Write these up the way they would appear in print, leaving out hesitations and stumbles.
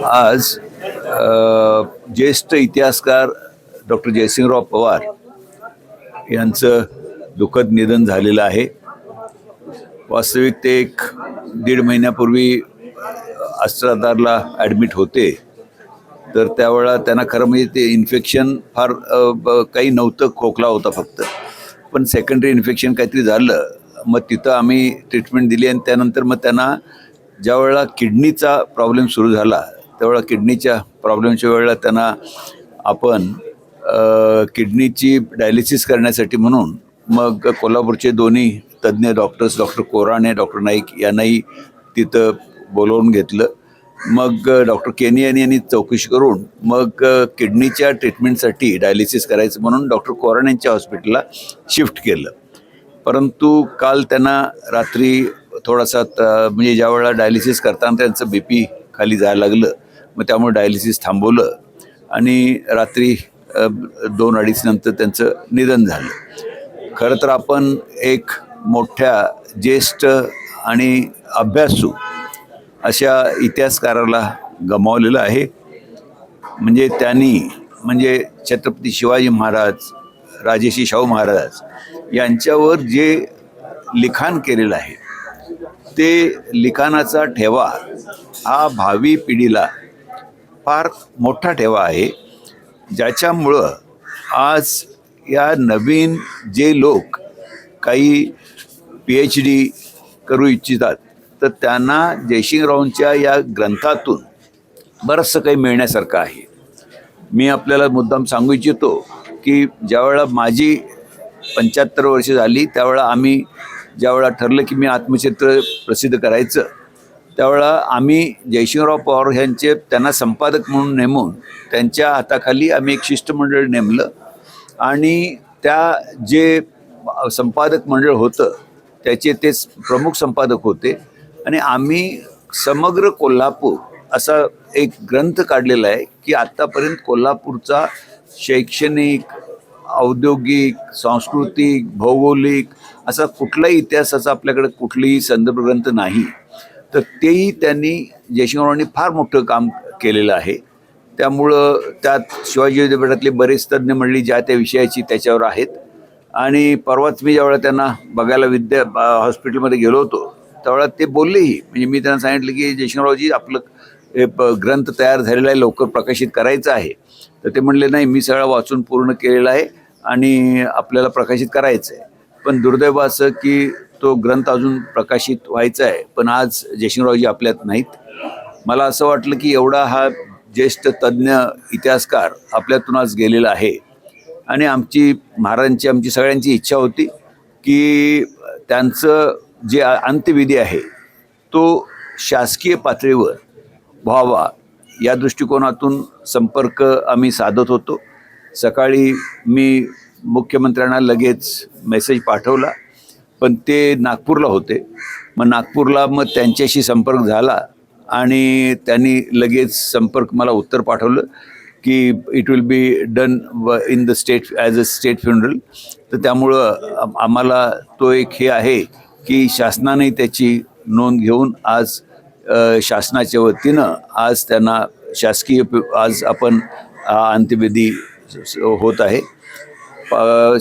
आज ज्येष्ठ इतिहासकार डॉक्टर जयसिंगराव पवार यांचं दुःखद निधन झालेलं आहे. वास्तविक ते 1.5 महिन्यापूर्वी अस्त्राधारला ॲडमिट होते. तर त्यावेळेला त्यांना खरं म्हणजे ते इन्फेक्शन फार काही नव्हतं, खोकला होता फक्त, पण सेकंडरी इन्फेक्शन काहीतरी झालं. मग तिथं आम्ही ट्रीटमेंट दिली आणि त्यानंतर मग त्यांना ज्या वेळेला किडनीचा प्रॉब्लेम सुरू झाला त्यावेळेला किडनीच्या प्रॉब्लेमच्या वेळेला त्यांना आपण किडनीची डायलिसिस करण्यासाठी म्हणून मग कोल्हापूरचे दोन्ही तज्ज्ञ doctors doctor Korane doctor Naik यांनाही तिथं बोलवून घेतलं. मग डॉक्टर केनियन यांनी चौकशी करून मग किडनीच्या ट्रीटमेंटसाठी डायलिसिस करायचं म्हणून डॉक्टर कोराणेंच्या हॉस्पिटलला शिफ्ट केलं. परंतु काल त्यांना रात्री थोडासा म्हणजे ज्या वेळेला डायलिसिस करताना त्यांचं BP खाली जायला लागलं, मग त्यामुळे डायलिसिस थांबवलं आणि रात्री 2-2:30 नंतर त्यांचं निधन झालं. खरं तर आपण एक मोठ्या ज्येष्ठ आणि अभ्यासू अशा इतिहासकाराला गमावलेलं आहे. म्हणजे त्यांनी म्हणजे छत्रपती शिवाजी महाराज, राजर्षी शाहू महाराज यांच्यावर जे लिखाण केलेलं आहे ते लिखाणाचा ठेवा हा भावी पिढीला फार मोठा ठेवा आहे, ज्याच्यामुळं आज या नवीन जे लोक काही PhD करू इच्छितात तर त्यांना जयसिंगरावांच्या या ग्रंथातून बरंचसं काही मिळण्यासारखं आहे. मी आपल्याला मुद्दाम सांगू इच्छितो की ज्यावेळेला माझी 75 वर्ष झाली त्यावेळेला आम्ही ज्यावेळेला ठरलं की मी आत्मचरित्र प्रसिद्ध करायचं त्यावेळेला आम्ही जयसिंगराव पवार यांचे त्यांना संपादक म्हणून नेमून त्यांच्या हाताखाली आम्ही एक शिष्टमंडळ नेमलं आणि त्या जे संपादक मंडळ होतं त्याचे ते प्रमुख संपादक होते आणि आम्ही समग्र कोल्हापूर असा एक ग्रंथ काढलेला आहे की आत्तापर्यंत कोल्हापूरचा शैक्षणिक, औद्योगिक, सांस्कृतिक, भौगोलिक असा कुठलाही इतिहासाचा आपल्याकडे कुठलीही संदर्भ ग्रंथ नाही. तर तेही त्यांनी जयसिंगरावांनी फार मोठं काम केलेलं आहे. त्यामुळं त्यात शिवाजी विद्यापीठातले बरेच तज्ज्ञ मंडळी ज्या त्या विषयाची त्याच्यावर आहेत. आणि परवाच मी ज्यावेळेला त्यांना बघायला हॉस्पिटलमध्ये गेलो होतो त्यावेळेला ते बोललेही, म्हणजे मी त्यांना सांगितलं की जयसिंगरावजी आपलं ग्रंथ तयार झालेला आहे, लवकर प्रकाशित करायचं आहे. तर ते म्हणले नाही, मी सगळं वाचून पूर्ण केलेला आहे आणि आपल्याला प्रकाशित करायचं आहे. पण दुर्दैव असं की तो ग्रंथ अजून प्रकाशित व्हायचा आहे, पण आज जयसिंगरावजी आपल्यात नाहीत. मला असं वाटलं की एवढा हा ज्येष्ठ तज्ज्ञ इतिहासकार आपल्यातून आज गेलेला आहे आणि महाराजांची आमची सगळ्यांची इच्छा होती की त्यांचं जे अंत्यविधी आहे तो शासकीय पातळीवर व्हावा या दृष्टिकोनातून संपर्क आम्ही साधत होतो. सकाळी मी मुख्यमंत्र्यांना लगेच मेसेज पाठवला, पण ते नागपूरला होते. मग त्यांच्याशी संपर्क झाला आणि त्यांनी लगेच मला उत्तर पाठवलं की it will be done in the state as a state funeral. तर त्यामुळं आम्हाला तो एक हे आहे की शासनाने त्याची नोंद घेऊन आज शासनाच्या वतीनं आज त्यांना शासकीय आज आपण अंत्यविधी होत आहे.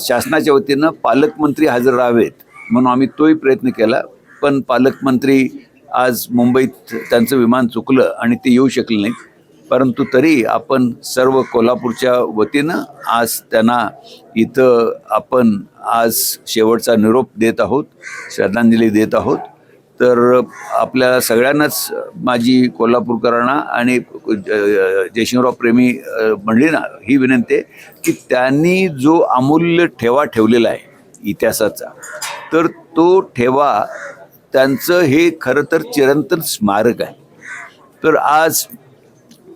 शासनाच्या वतीनं पालकमंत्री हजर राहावेत म्हणून आम्ही तोही प्रयत्न केला, पण पालकमंत्री आज मुंबईत त्यांचं विमान चुकलं आणि ते येऊ शकले नाहीत. परंतु तरी आपण सर्व कोल्हापूरच्या वतीनं आज त्यांना इथं आपण आज शेवटचा निरोप देत आहोत, श्रद्धांजली देत आहोत. तर आपल्या सगळ्यांनाच माझी कोल्हापूरकरांना आणि जयसिंगराव प्रेमी मंडळींना ही विनंती आहे की त्यांनी जो अमूल्य ठेवा ठेवलेला आहे इतिहासाचा, तर तो ठेवा त्यांचं हे खरं तर चिरंतन स्मारक आहे. तर आज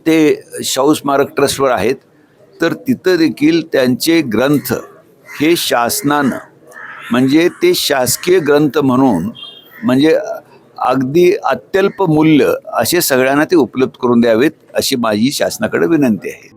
ते शाहू स्मारक ट्रस्टवर आहेत, तर तिथं देखील त्यांचे ग्रंथ हे शासनानं म्हणजे ते शासकीय ग्रंथ म्हणून म्हणजे अगदी अत्यल्प मूल्य असे सगळ्यांना ते उपलब्ध करून द्यावेत अशी माझी शासनाकडे विनंती आहे.